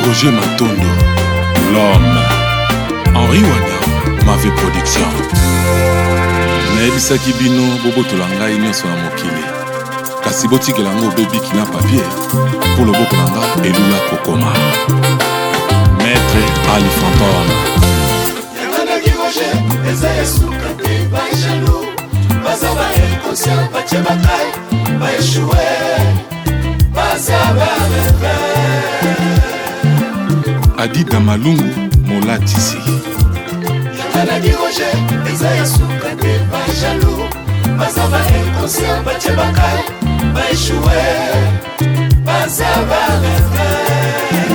Roger Matondo, l'homme. Henri Wanya, Mavé Production. Naebisaki bino bobotola ngai nyonso na mokili. Kasi botikela ngo bebiki na papier pour loboko na nga elula kokoma. Maître Ali Fantôme. Yanganaki Roger, eza yesuka te baishalou. Bazaba inconscient, bache bakai, baishoué. Bazaba rêve. Adida Malungu, Molatisi. Yanganaki Roger, eza yesuka te baishalou. Bazaba inconscient, bache bakai, baishoué. Bazaba rêve.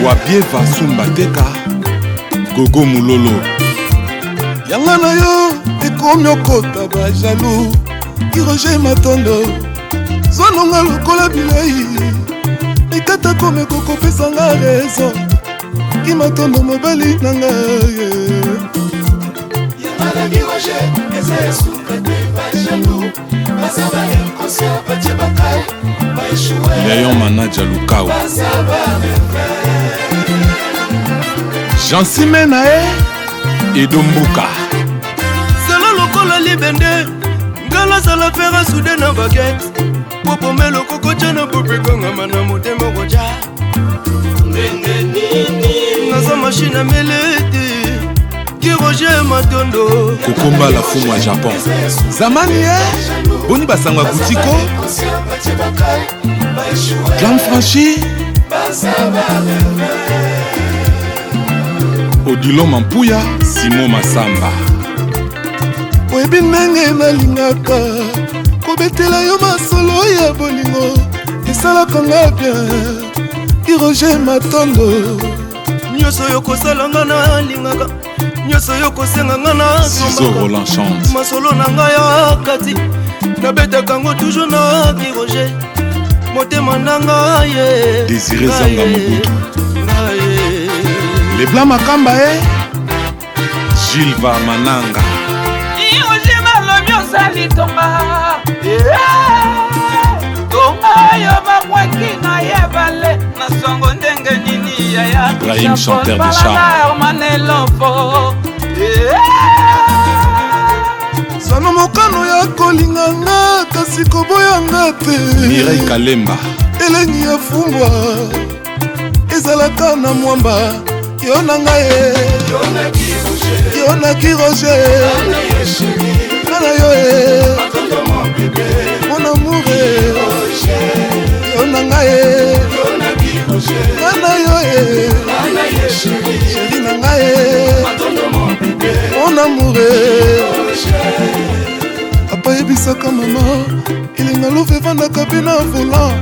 Wabie Vasumba Teka, Gogo Mulolo. Yangana yo, ekomi okota ba jaloux. Ki Roger Matondo, zononga lokola bilei. Ekata kome koko pesa nga raison. Ki Matondo mobali na nga. Yangana ki Roger, eza yesuka te ba jaloux. Bazaba inconscient, bache bakai, baishoué. Léon Manaja Lukao. Bazaba rêve. Jean Simenae, Edombuka. Selo lokola libende, ngala sala fera soude na baguette. Popo melo koko chana pope konga mana motema koja. Ndenge nini Naza machine melete, Ki Roger Matondo. Kokomba la fumu à Japon. Zamani Boni Basangwa Boutiko. Clan Franchi. Odilo Mampuya, Simon Massamba. Oyebi ndenge nalingaka kobetela yo masolo ya bolingo esalaka nga bien. Ki Roger Matondo. Nyonso yo kosala nga nalingaka, nyonso yo kosenga nga na Ciseaux Roland chante. masolo na nga ya kati nabetaka ngo toujours na Ki Roger. Motema na nga ye Désiré Zanga Mobutu. ye. Les Blancs Makamba Gilles Mananga. Roger Malobi osali tonga. Tonga yo bakwaki na yebale. Na songo ndenge nini ya Ibrahim chanteur de charme. Manelofo. Sana mokano ya kolinga nga kasi koboya nga te. Mireille Kalemba. Elengi ya fumbwa ezalaka na mwamba. Yo na nga ye, yo na Ki Roger, nana yo ye, mon amour ye, yo na nga ye, nana yo ye, chéri na nga ye, mon amour ye. Papa yebisaka mama, ilinga love evandaka pe na volant.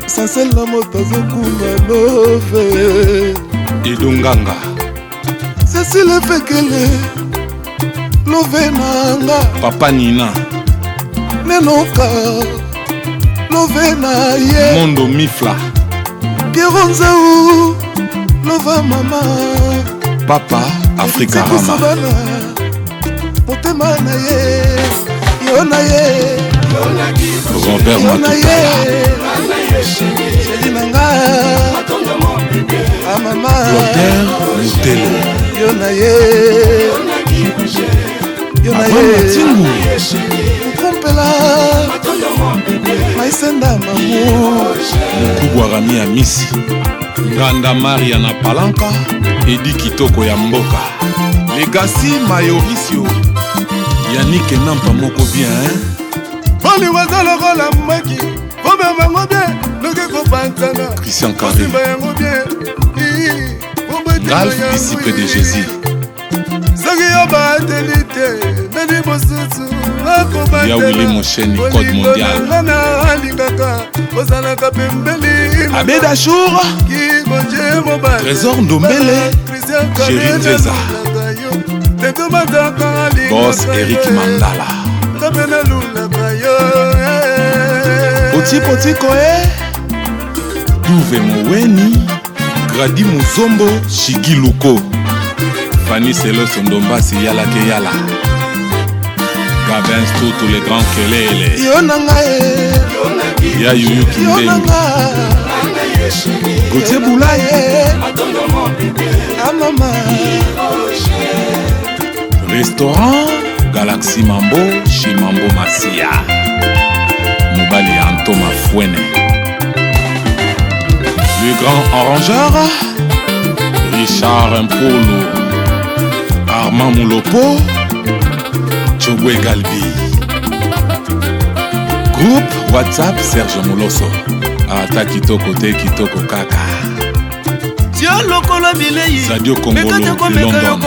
Sansel na moto azokunga love. Edonganga. Cécile Fekele love nanga. Papa Nina. Nenoka love na ye. Mondo Mifla. Keronzeu love mama. Papa Africa Rama. Motema na ye, yo na ye, Robert yo na ye, chéri na nga, ah mama, Clotaire Moutelo. yo na ye, yo na ye, Mukumpela, Maïsenda mamu, Mukubwa Rami Amisi. Ganda Maria na Palanka. Edi Kitoko ya Mboka. Legacy Mayorisio. Yannick Nampa moko bien, hein? Bali wazalo kola maki, Bobe bango bien, Noke kopanzana, Christian Carré. Simba yango bien, Ralph, disciple de Jésus. Soki yo batelite, Nani mosusu, Ya Willy Mosheni, Code Mondial. Nana alingaka, Ozalaka pembeli, Abed Achour. Ki Roger mobile, Trésor Ndombele. Chéri Nzeza. Boss Eric Mandala. Poti Poti Koe. Douve Moweni. Gradi Muzombo. Shigi Luko. Fanny Selo Sondombasi Yala ke Yala. Gavin Stou, tous les grands kelele. Yo nanga ye. Ya Yuyu Yo Kimbengu. nanga. Gauthier Boulaye. restaurant Galaxy Mambo chez Mambo Masia mobali ya Antoma Fouene. Le grand arrangeur Richard Mpolo, Armand Moulopo, Chogwe Galbi. Groupe WhatsApp Serge Moloso, ata kitoko te kitoko kaka. Sadio Kongolo de London,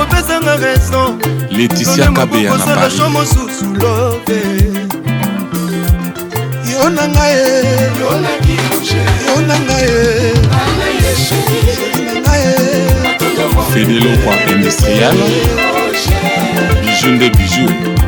Laetitia Kabea na Paris. Fédélo quoi industriel, bijoux de bijoux.